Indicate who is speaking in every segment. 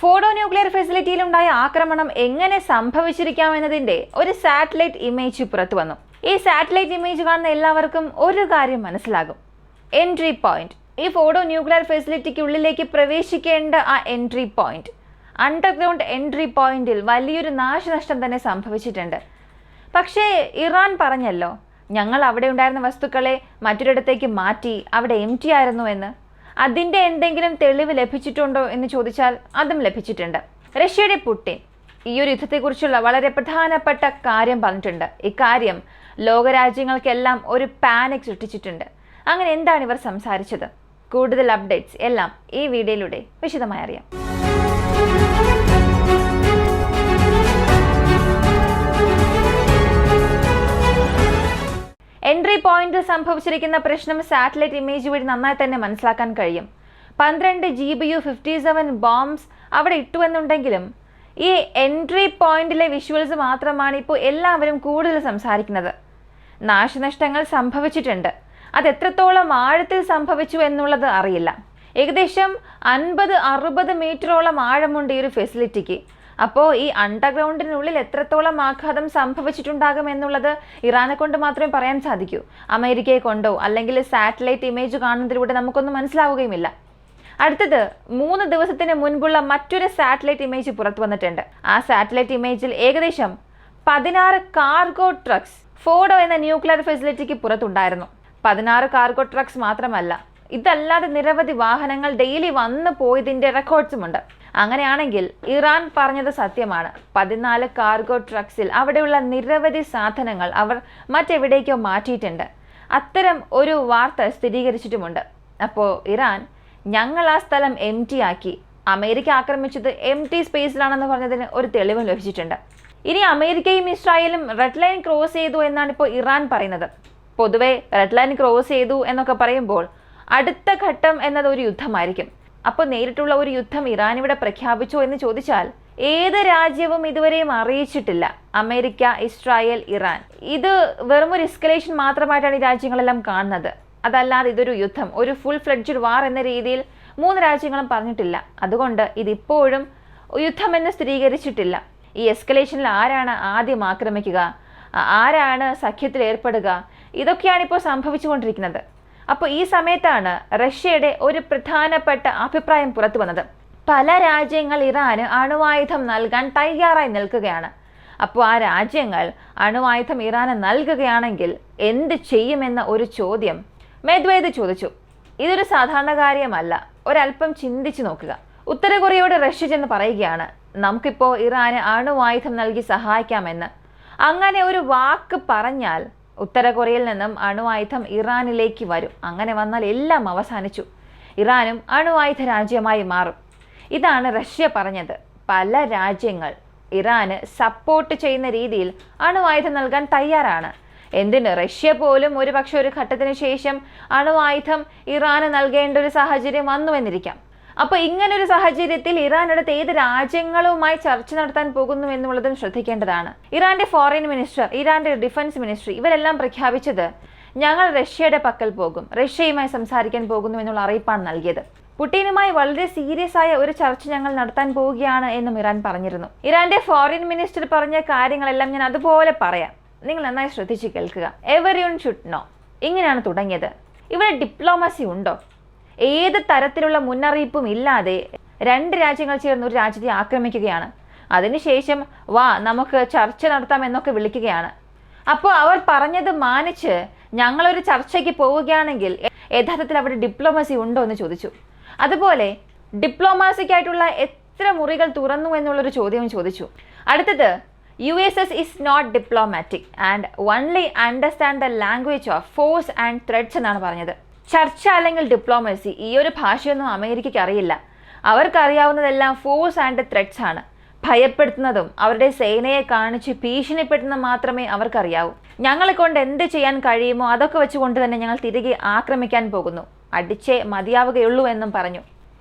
Speaker 1: ഫോർഡോ nuclear ഫെസിലിറ്റിയിലുണ്ടായ ആക്രമണം എങ്ങനെ സംഭവിച്ചിരിക്കാമെന്നതിന്റെ ഒരു സാറ്റലൈറ്റ് ഇമേജ് പുറത്തു വന്നു. ഈ സാറ്റലൈറ്റ് ഇമേജ് കാണുന്ന എല്ലാവർക്കും ഒരു കാര്യം മനസ്സിലാകും. എൻട്രി പോയിന്റ്, ഈ ഫോർഡോ ന്യൂക്ലിയർ ഫെസിലിറ്റിക്കുള്ളിലേക്ക് പ്രവേശിക്കേണ്ട ആ എൻട്രി പോയിന്റ്, അണ്ടർഗ്രൗണ്ട് എൻട്രി പോയിന്റിൽ വലിയൊരു നാശനഷ്ടം തന്നെ സംഭവിച്ചിട്ടുണ്ട്. പക്ഷേ ഇറാൻ പറഞ്ഞല്ലോ, ഞങ്ങൾ അവിടെ ഉണ്ടായിരുന്ന വസ്തുക്കളെ മറ്റൊരിടത്തേക്ക് മാറ്റി, അവിടെ എംപ്റ്റി ആയിരുന്നു എന്ന്. അതിൻ്റെ എന്തെങ്കിലും തെളിവ് ലഭിച്ചിട്ടുണ്ടോ എന്ന് ചോദിച്ചാൽ അതും ലഭിച്ചിട്ടുണ്ട്. റഷ്യയുടെ പുടിൻ ഈ ഒരു യുദ്ധത്തെക്കുറിച്ചുള്ള വളരെ പ്രധാനപ്പെട്ട കാര്യം പറഞ്ഞിട്ടുണ്ട്. ഇക്കാര്യം ലോകരാജ്യങ്ങൾക്കെല്ലാം ഒരു പാനിക് സൃഷ്ടിച്ചിട്ടുണ്ട്. അങ്ങനെ എന്താണ് ഇവർ സംസാരിച്ചത്? കൂടുതൽ അപ്ഡേറ്റ്സ് എല്ലാം ഈ വീഡിയോയിലൂടെ വിശദമായി അറിയാം. എൻട്രി പോയിന്റിൽ സംഭവിച്ചിരിക്കുന്ന പ്രശ്നം സാറ്റലൈറ്റ് ഇമേജ് വഴി നന്നായി തന്നെ മനസ്സിലാക്കാൻ കഴിയും. 12 GBU-57 ബോംബ്സ് അവിടെ ഇട്ടു എന്നുണ്ടെങ്കിലും ഈ എൻട്രി പോയിന്റിലെ വിഷ്വൽസ് മാത്രമാണ് ഇപ്പോൾ എല്ലാവരും കൂടുതൽ സംസാരിക്കുന്നത്. നാശനഷ്ടങ്ങൾ സംഭവിച്ചിട്ടുണ്ട്. അത് എത്രത്തോളം ആഴത്തിൽ സംഭവിച്ചു എന്നുള്ളത് അറിയില്ല. ഏകദേശം 50-60 മീറ്ററോളം ആഴമുണ്ട് ഈ ഒരു ഫെസിലിറ്റിക്ക്. അപ്പോൾ ഈ അണ്ടർഗ്രൗണ്ടിനുള്ളിൽ എത്രത്തോളം ആഘാതം സംഭവിച്ചിട്ടുണ്ടാകും എന്നുള്ളത് ഇറാനെ കൊണ്ട് മാത്രമേ പറയാൻ സാധിക്കൂ. അമേരിക്കയെ കൊണ്ടോ അല്ലെങ്കിൽ സാറ്റലൈറ്റ് ഇമേജ് കാണുന്നതിലൂടെ നമുക്കൊന്നും മനസ്സിലാവുകയുമില്ല. അടുത്തത് 3 ദിവസത്തിന് മുൻപുള്ള മറ്റൊരു സാറ്റലൈറ്റ് ഇമേജ് പുറത്തു വന്നിട്ടുണ്ട്. ആ സാറ്റലൈറ്റ് ഇമേജിൽ ഏകദേശം 16 കാർഗോ ട്രക്സ് ഫോർഡോ എന്ന ന്യൂക്ലിയർ ഫെസിലിറ്റിക്ക് പുറത്തുണ്ടായിരുന്നു. 16 കാർഗോ ട്രക്സ് മാത്രമല്ല, ഇതല്ലാതെ നിരവധി വാഹനങ്ങൾ ഡെയിലി വന്നു പോയതിൻ്റെ റെക്കോർഡ്സുമുണ്ട്. അങ്ങനെയാണെങ്കിൽ ഇറാൻ പറഞ്ഞത് സത്യമാണ്. 14 കാർഗോ ട്രക്സിൽ അവിടെയുള്ള നിരവധി സാധനങ്ങൾ അവർ മറ്റെവിടേക്കോ മാറ്റിയിട്ടുണ്ട്. അത്തരം ഒരു വാർത്ത സ്ഥിരീകരിച്ചിട്ടുമുണ്ട്. അപ്പോൾ ഇറാൻ ഞങ്ങൾ ആ സ്ഥലം എംപ്റ്റി ആക്കി, അമേരിക്ക ആക്രമിച്ചത് എംപ്റ്റി സ്പേസിലാണെന്ന് പറഞ്ഞതിന് ഒരു തെളിവും ലഭിച്ചിട്ടുണ്ട്. ഇനി അമേരിക്കയും ഇസ്രായേലും റെഡ് ലൈൻ ക്രോസ് ചെയ്തു എന്നാണ് ഇപ്പോൾ ഇറാൻ പറയുന്നത്. പൊതുവെ റെഡ് ലൈൻ ക്രോസ് ചെയ്തു എന്നൊക്കെ പറയുമ്പോൾ അടുത്ത ഘട്ടം എന്നത് ഒരു യുദ്ധമായിരിക്കും. അപ്പോൾ നേരിട്ടുള്ള ഒരു യുദ്ധം ഇറാൻ ഇവിടെ പ്രഖ്യാപിച്ചോ എന്ന് ചോദിച്ചാൽ ഏത് രാജ്യവും ഇതുവരെയും അറിയിച്ചിട്ടില്ല. അമേരിക്ക, ഇസ്രായേൽ, ഇറാൻ, ഇത് വെറും ഒരു എസ്കലേഷൻ മാത്രമായിട്ടാണ് ഈ രാജ്യങ്ങളെല്ലാം കാണുന്നത്. അതല്ലാതെ ഇതൊരു യുദ്ധം, ഒരു ഫുൾ ഫ്ലെഡ്ജ്ഡ് വാർ എന്ന രീതിയിൽ 3 രാജ്യങ്ങളും പറഞ്ഞിട്ടില്ല. അതുകൊണ്ട് ഇതിപ്പോഴും യുദ്ധമെന്ന് സ്ഥിരീകരിച്ചിട്ടില്ല. ഈ എസ്കലേഷനിൽ ആരാണ് ആദ്യം ആക്രമിക്കുക, ആരാണ് സഖ്യത്തിൽ ഏർപ്പെടുക, ഇതൊക്കെയാണ് ഇപ്പോൾ സംഭവിച്ചുകൊണ്ടിരിക്കുന്നത്. അപ്പോൾ ഈ സമയത്താണ് റഷ്യയുടെ ഒരു പ്രധാനപ്പെട്ട അഭിപ്രായം പുറത്തു വന്നത്. പല രാജ്യങ്ങൾ ഇറാന് അണുവായുധം നൽകാൻ തയ്യാറായി നിൽക്കുകയാണ്. അപ്പോൾ ആ രാജ്യങ്ങൾ അണുവായുധം ഇറാന് നൽകുകയാണെങ്കിൽ എന്ത് ചെയ്യുമെന്ന ഒരു ചോദ്യം മെദ്വേദ് ചോദിച്ചു. ഇതൊരു സാധാരണ കാര്യമല്ല, ഒരല്പം ചിന്തിച്ചു നോക്കുക. ഉത്തര കൊറിയയോട് റഷ്യ ചെന്ന് പറയുകയാണ്, നമുക്കിപ്പോൾ ഇറാന് അണുവായുധം നൽകി സഹായിക്കാമെന്ന്. അങ്ങനെ ഒരു വാക്ക് പറഞ്ഞാൽ ഉത്തര കൊറിയയിൽ നിന്നും അണുവായുധം ഇറാനിലേക്ക് വരും. അങ്ങനെ വന്നാൽ എല്ലാം അവസാനിച്ചു. ഇറാനും അണുവായുധ രാജ്യമായി മാറും. ഇതാണ് റഷ്യ പറഞ്ഞത്. പല രാജ്യങ്ങൾ ഇറാന് സപ്പോർട്ട് ചെയ്യുന്ന രീതിയിൽ അണുവായുധം നൽകാൻ തയ്യാറാണ്. എന്തിന്, റഷ്യ പോലും ഒരു ഘട്ടത്തിന് ശേഷം അണുവായുധം ഇറാന് നൽകേണ്ട ഒരു സാഹചര്യം വന്നുവെന്നിരിക്കാം. അപ്പോൾ ഇങ്ങനൊരു സാഹചര്യത്തിൽ ഇറാൻ അടുത്ത് ഏത് രാജ്യങ്ങളുമായി ചർച്ച നടത്താൻ പോകുന്നു എന്നുള്ളതും ശ്രദ്ധിക്കേണ്ടതാണ്. ഇറാന്റെ ഫോറിൻ മിനിസ്റ്റർ, ഇറാന്റെ ഡിഫൻസ് മിനിസ്ട്രി ഇവരെല്ലാം പ്രഖ്യാപിച്ചത് ഞങ്ങൾ റഷ്യയുടെ പക്കൽ പോകും, റഷ്യയുമായി സംസാരിക്കാൻ പോകുന്നു എന്നുള്ള അറിയിപ്പാണ് നൽകിയത്. പുടിനുമായി വളരെ സീരിയസ് ആയ ഒരു ചർച്ച ഞങ്ങൾ നടത്താൻ പോവുകയാണ് എന്നും ഇറാൻ പറഞ്ഞിരുന്നു. ഇറാന്റെ ഫോറിൻ മിനിസ്റ്റർ പറഞ്ഞ കാര്യങ്ങളെല്ലാം ഞാൻ അതുപോലെ പറയാം, നിങ്ങൾ നന്നായി ശ്രദ്ധിച്ച് കേൾക്കുക. Everyone should know. ഇങ്ങനെയാണ് തുടങ്ങിയത്. ഇവിടെ ഡിപ്ലോമസി ഉണ്ടോ? ഏത് തരത്തിലുള്ള മുന്നറിയിപ്പും ഇല്ലാതെ 2 രാജ്യങ്ങൾ ചേർന്ന് ഒരു രാജ്യത്തെ ആക്രമിക്കുകയാണ്. അതിനുശേഷം നമുക്ക് ചർച്ച നടത്താം എന്നൊക്കെ വിളിക്കുകയാണ്. അപ്പോൾ അവർ പറഞ്ഞത് മാനിച്ച് ഞങ്ങളൊരു ചർച്ചയ്ക്ക് പോവുകയാണെങ്കിൽ യഥാർത്ഥത്തിൽ അവിടെ ഡിപ്ലോമസി ഉണ്ടോ എന്ന് ചോദിച്ചു. അതുപോലെ ഡിപ്ലോമസിക്കായിട്ടുള്ള എത്ര മുറികൾ തുറന്നു എന്നുള്ളൊരു ചോദ്യവും ചോദിച്ചു. അടുത്തത്, USS is not diplomatic and only understand the language of force and threats എന്നാണ് പറഞ്ഞത്. ചർച്ച അല്ലെങ്കിൽ ഡിപ്ലോമസി, ഈ ഒരു ഭാഷയൊന്നും അമേരിക്കയ്ക്ക് അറിയില്ല. അവർക്കറിയാവുന്നതെല്ലാം ഫോഴ്സ് ആൻഡ് ത്രെറ്റ്സ് ആണ്. ഭയപ്പെടുത്തുന്നതും അവരുടെ സേനയെ കാണിച്ച് ഭീഷണിപ്പെടുത്തുന്നതും മാത്രമേ അവർക്കറിയാവൂ. ഞങ്ങളെ കൊണ്ട് എന്ത് ചെയ്യാൻ കഴിയുമോ അതൊക്കെ വെച്ചുകൊണ്ട് തന്നെ ഞങ്ങൾ തിരികെ ആക്രമിക്കാൻ പോകുന്നു, അടിച്ചേ മതിയാവുകയുള്ളൂ എന്നും പറഞ്ഞു.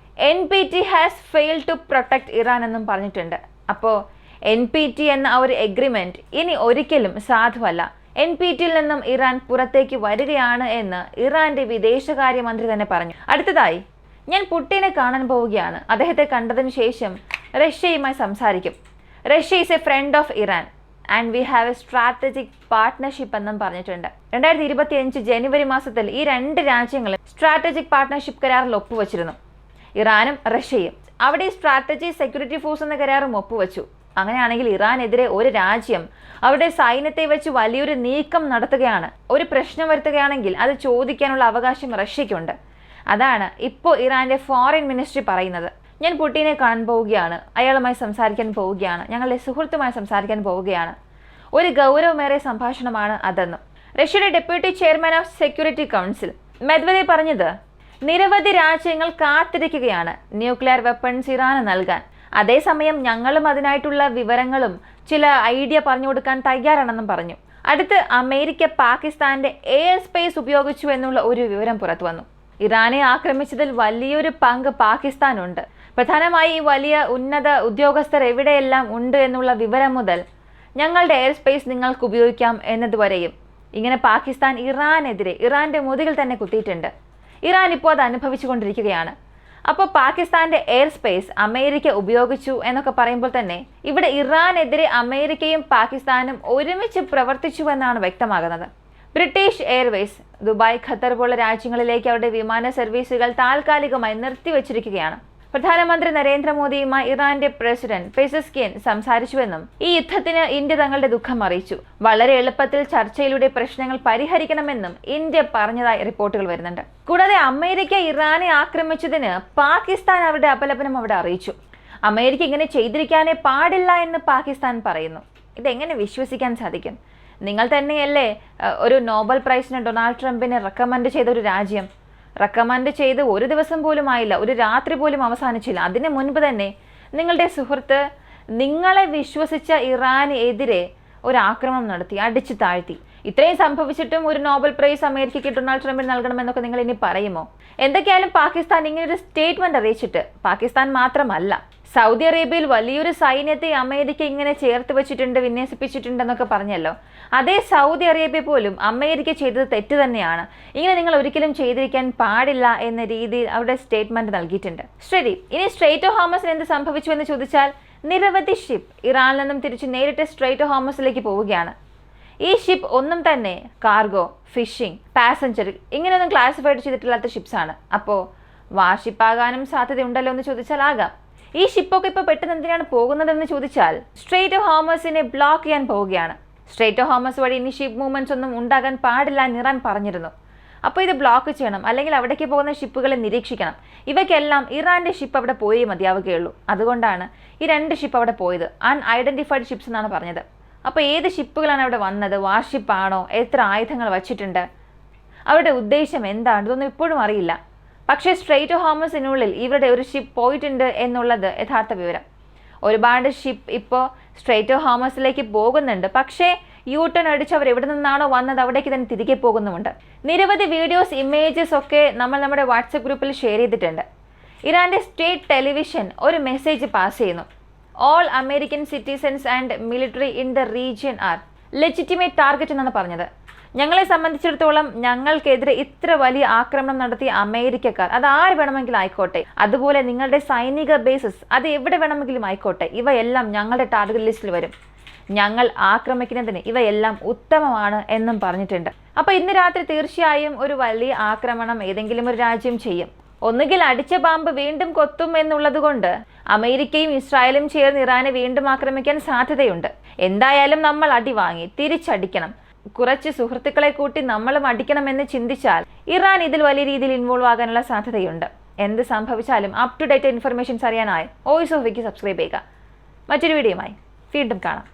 Speaker 1: NPT has failed to protect Iran എന്നും പറഞ്ഞിട്ടുണ്ട്. അപ്പോൾ NPT എന്ന ഒരു എഗ്രിമെന്റ് ഇനി ഒരിക്കലും സാധുവല്ല. NPTയിൽ നിന്നും ഇറാൻ പുറത്തേക്ക് വരികയാണ് എന്ന് ഇറാന്റെ വിദേശകാര്യമന്ത്രി തന്നെ പറഞ്ഞു. അടുത്തതായി, ഞാൻ പുടിനെ കാണാൻ പോവുകയാണ്. അദ്ദേഹത്തെ കണ്ടതിന് ശേഷം റഷ്യയുമായി സംസാരിക്കും. Russia is a friend of Iran and we have A strategic partnership എന്നും പറഞ്ഞിട്ടുണ്ട്. 2025 ജനുവരി മാസത്തിൽ ഈ രണ്ട് രാജ്യങ്ങളും സ്ട്രാറ്റജിക് പാർട്ട്ണർഷിപ്പ് കരാറിൽ ഒപ്പുവച്ചിരുന്നു. ഇറാനും റഷ്യയും. അവിടെ സ്ട്രാറ്റജി സെക്യൂരിറ്റി ഫോഴ്സ് എന്ന കരാറും ഒപ്പുവച്ചു. അങ്ങനെയാണെങ്കിൽ ഇറാനെതിരെ ഒരു രാജ്യം അവരുടെ സൈന്യത്തെ വെച്ച് വലിയൊരു നീക്കം നടത്തുകയാണ്, ഒരു പ്രശ്നം വരുത്തുകയാണെങ്കിൽ അത് ചോദിക്കാനുള്ള അവകാശം റഷ്യയ്ക്കുണ്ട്. അതാണ് ഇപ്പോൾ ഇറാന്റെ ഫോറിൻ മിനിസ്ട്രി പറയുന്നത്. ഞാൻ പുടിനെ കാണാൻ പോവുകയാണ്, അയാളുമായി സംസാരിക്കാൻ പോവുകയാണ്, ഞങ്ങളുടെ സുഹൃത്തുമായി സംസാരിക്കാൻ പോവുകയാണ്. ഒരു ഗൗരവമേറിയ സംഭാഷണമാണ് അതെന്നും റഷ്യയുടെ deputy chairman of security council Medvedev പറഞ്ഞത്, നിരവധി രാജ്യങ്ങൾ കാത്തിരിക്കുകയാണ് ന്യൂക്ലിയർ വെപ്പൺസ് ഇറാന് നൽകാൻ. അതേസമയം ഞങ്ങളും അതിനായിട്ടുള്ള വിവരങ്ങളും ചില ഐഡിയ പറഞ്ഞു കൊടുക്കാൻ തയ്യാറാണെന്നും പറഞ്ഞു. അടുത്ത് അമേരിക്ക പാകിസ്ഥാന്റെ എയർ സ്പേസ് ഉപയോഗിച്ചു എന്നുള്ള ഒരു വിവരം പുറത്തു വന്നു. ഇറാനെ ആക്രമിച്ചതിൽ വലിയൊരു പങ്ക് പാകിസ്ഥാനുണ്ട്. പ്രധാനമായി വലിയ ഉന്നത ഉദ്യോഗസ്ഥർ എവിടെയെല്ലാം ഉണ്ട് എന്നുള്ള വിവരം മുതൽ ഞങ്ങളുടെ എയർ സ്പേസ് നിങ്ങൾക്ക് ഉപയോഗിക്കാം എന്നതുവരെയും ഇങ്ങനെ പാകിസ്ഥാൻ ഇറാനെതിരെ ഇറാന്റെ മുതുകിൽ തന്നെ കുത്തിയിട്ടുണ്ട്. ഇറാൻ ഇപ്പോൾ അത് അനുഭവിച്ചുകൊണ്ടിരിക്കുകയാണ്. അപ്പോൾ പാകിസ്ഥാന്റെ എയർ സ്പേസ് അമേരിക്ക ഉപയോഗിച്ചു എന്നൊക്കെ പറയുമ്പോൾ തന്നെ ഇവിടെ ഇറാനെതിരെ അമേരിക്കയും പാകിസ്ഥാനും ഒരുമിച്ച് പ്രവർത്തിച്ചു എന്നാണ് വ്യക്തമാകുന്നത്. ബ്രിട്ടീഷ് എയർവേസ് ദുബായ്, ഖത്തർ പോലുള്ള രാജ്യങ്ങളിലേക്ക് അവരുടെ വിമാന സർവീസുകൾ താൽക്കാലികമായി നിർത്തിവച്ചിരിക്കുകയാണ്. പ്രധാനമന്ത്രി നരേന്ദ്രമോദിയുമായി ഇറാന്റെ പ്രസിഡന്റ് പെസസ്കിയൻ സംസാരിച്ചുവെന്നും ഈ യുദ്ധത്തിന് ഇന്ത്യ തങ്ങളുടെ ദുഃഖം അറിയിച്ചു. വളരെ എളുപ്പത്തിൽ ചർച്ചയിലൂടെ പ്രശ്നങ്ങൾ പരിഹരിക്കണമെന്നും ഇന്ത്യ പറഞ്ഞതായി റിപ്പോർട്ടുകൾ വരുന്നുണ്ട്. കൂടാതെ അമേരിക്ക ഇറാനെ ആക്രമിച്ചതിന് പാകിസ്ഥാൻ അവരുടെ അപലപനം അവിടെ അറിയിച്ചു. അമേരിക്ക ഇങ്ങനെ ചെയ്തിരിക്കാനേ പാടില്ല എന്ന് പാകിസ്ഥാൻ പറയുന്നു. ഇതെങ്ങനെ വിശ്വസിക്കാൻ സാധിക്കും? നിങ്ങൾ തന്നെയല്ലേ ഒരു നോബൽ പ്രൈസിന് ഡൊണാൾഡ് ട്രംപിനെ റെക്കമെൻഡ് ചെയ്ത ഒരു രാജ്യം. റെക്കമെൻഡ് ചെയ്ത് ഒരു ദിവസം പോലും ആയില്ല, ഒരു രാത്രി പോലും അവസാനിച്ചില്ല. അതിന് മുൻപ് തന്നെ നിങ്ങളുടെ സുഹൃത്ത് നിങ്ങളെ വിശ്വസിച്ച ഇറാനെതിരെ ഒരു ആക്രമണം നടത്തി, അടിച്ചു താഴ്ത്തി. ഇത്രയും സംഭവിച്ചിട്ടും ഒരു നോബൽ പ്രൈസ് അമേരിക്കയ്ക്ക് ഡൊണാൾഡ് ട്രംപിന് നൽകണമെന്നൊക്കെ നിങ്ങൾ ഇനി പറയുമോ? എന്തൊക്കെയായാലും പാകിസ്ഥാൻ ഇങ്ങനൊരു സ്റ്റേറ്റ്മെന്റ് അറിയിച്ചിട്ട്, പാകിസ്ഥാൻ മാത്രമല്ല സൗദി അറേബ്യയിൽ വലിയൊരു സൈന്യത്തെ അമേരിക്ക ഇങ്ങനെ ചേർത്ത് വെച്ചിട്ടുണ്ട്, വിന്യസിപ്പിച്ചിട്ടുണ്ടെന്നൊക്കെ പറഞ്ഞല്ലോ. അതേ സൗദി അറേബ്യ പോലും അമേരിക്ക ചെയ്തത് തെറ്റ് തന്നെയാണ്, ഇങ്ങനെ നിങ്ങൾ ഒരിക്കലും ചെയ്തിരിക്കാൻ പാടില്ല എന്ന രീതിയിൽ അവരുടെ സ്റ്റേറ്റ്മെന്റ് നൽകിയിട്ടുണ്ട്. ശരി, ഇനി സ്ട്രെയ്റ്റ് ഓഫ് ഹോർമസിന് എന്ത് സംഭവിച്ചു എന്ന് ചോദിച്ചാൽ നിരവധി ഷിപ്പ് ഇറാനിൽ നിന്നും തിരിച്ച് നേരിട്ട് സ്ട്രെയ്റ്റ് ഓഫ് ഹോർമസിലേക്ക് പോവുകയാണ്. ഈ ഷിപ്പ് ഒന്നും തന്നെ കാർഗോ, ഫിഷിംഗ്, പാസഞ്ചർ ഇങ്ങനെയൊന്നും ക്ലാസിഫൈഡ് ചെയ്തിട്ടില്ലാത്ത ഷിപ്സാണ്. അപ്പോൾ വാർഷിപ്പാകാനും സാധ്യതയുണ്ടല്ലോ എന്ന് ചോദിച്ചാൽ ആകാം. ഈ ഷിപ്പൊക്കെ ഇപ്പോൾ പെട്ടെന്ന് എന്തിനാണ് പോകുന്നതെന്ന് ചോദിച്ചാൽ സ്ട്രെയ്റ്റ് ഓഫ് ഹോർമസിനെ ബ്ലോക്ക് ചെയ്യാൻ പോവുകയാണ്. സ്ട്രെയ്റ്റ് ഓഫ് ഹോർമസ് വഴി ഇനി ഷിപ്പ് മൂവ്മെന്റ്സ് ഒന്നും ഉണ്ടാകാൻ പാടില്ല എന്ന് ഇറാൻ പറഞ്ഞിരുന്നു. അപ്പോൾ ഇത് ബ്ലോക്ക് ചെയ്യണം, അല്ലെങ്കിൽ അവിടേക്ക് പോകുന്ന ഷിപ്പുകളെ നിരീക്ഷിക്കണം. ഇവയ്ക്കെല്ലാം ഇറാന്റെ ഷിപ്പ് അവിടെ പോയേ മതിയാവുകയുള്ളൂ. അതുകൊണ്ടാണ് ഈ രണ്ട് ഷിപ്പ് അവിടെ പോയത്. അൺഐഡന്റിഫൈഡ് ഷിപ്സ് എന്നാണ് പറഞ്ഞത്. അപ്പോൾ ഏത് ഷിപ്പുകളാണ് അവിടെ വന്നത്? വാർഷിപ്പാണോ? എത്ര ആയുധങ്ങൾ വച്ചിട്ടുണ്ട്? അവരുടെ ഉദ്ദേശം എന്താണ്? ഇതൊന്നും ഇപ്പോഴും അറിയില്ല. പക്ഷേ സ്ട്രെയ്റ്റ് ഓഫ് ഹോർമസിനുള്ളിൽ ഇവരുടെ ഒരു ഷിപ്പ് പോയിട്ടുണ്ട് എന്നുള്ളത് യഥാർത്ഥ വിവരം. ഒരുപാട് ഷിപ്പ് ഇപ്പോൾ സ്ട്രെയ്റ്റ് ഓഫ് ഹോർമസിലേക്ക് പോകുന്നുണ്ട്. പക്ഷേ യൂട്ടേൺ അടിച്ച് അവർ എവിടെ നിന്നാണോ വന്നത് അവിടേക്ക് തന്നെ തിരികെ പോകുന്നുമുണ്ട്. നിരവധി വീഡിയോസ്, ഇമേജസ് ഒക്കെ നമ്മൾ നമ്മുടെ വാട്സപ്പ് ഗ്രൂപ്പിൽ ഷെയർ ചെയ്തിട്ടുണ്ട്. ഇറാന്റെ സ്റ്റേറ്റ് ടെലിവിഷൻ ഒരു മെസ്സേജ് പാസ് ചെയ്യുന്നു. All American citizens and military in the region are legitimate target എന്നാണ് പറഞ്ഞത്. ഞങ്ങളെ സംബന്ധിച്ചിടത്തോളം ഞങ്ങൾക്കെതിരെ ഇത്ര വലിയ ആക്രമണം നടത്തിയ അമേരിക്കക്കാർ, അത് ആര് വേണമെങ്കിലും ആയിക്കോട്ടെ, അതുപോലെ നിങ്ങളുടെ സൈനിക ബേസസ് അത് എവിടെ വേണമെങ്കിലും ആയിക്കോട്ടെ, ഇവയെല്ലാം ഞങ്ങളുടെ ടാർഗറ്റ് ലിസ്റ്റിൽ വരും. ഞങ്ങൾ ആക്രമിക്കുന്നതിന് ഇവയെല്ലാം ഉത്തമമാണ് എന്നും പറഞ്ഞിട്ടുണ്ട്. അപ്പോൾ ഇന്ന് രാത്രി തീർച്ചയായും ഒരു വലിയ ആക്രമണം ഏതെങ്കിലും ഒരു രാജ്യം ചെയ്യും. ഒന്നുകിൽ അടിച്ച പാമ്പ് വീണ്ടും കൊത്തും എന്നുള്ളത് കൊണ്ട് അമേരിക്കയും ഇസ്രായേലും ചേർന്ന് ഇറാനെ വീണ്ടും ആക്രമിക്കാൻ സാധ്യതയുണ്ട്. എന്തായാലും നമ്മൾ അടി വാങ്ങി തിരിച്ചടിക്കണം. കുറച്ച് സുഹൃത്തുക്കളെ കൂട്ടി നമ്മളും അടിക്കണമെന്ന് ചിന്തിച്ചാൽ ഇറാൻ ഇതിൽ വലിയ രീതിയിൽ ഇൻവോൾവ് ആകാനുള്ള സാധ്യതയുണ്ട്. എന്ത് സംഭവിച്ചാലും അപ് ടു ഡേറ്റ് ഇൻഫർമേഷൻസ് അറിയാനായി വോയിസ് ഓഫ് വിക്കി സബ്സ്ക്രൈബ് ചെയ്യുക. മറ്റൊരു വീഡിയോയുമായി വീണ്ടും കാണാം.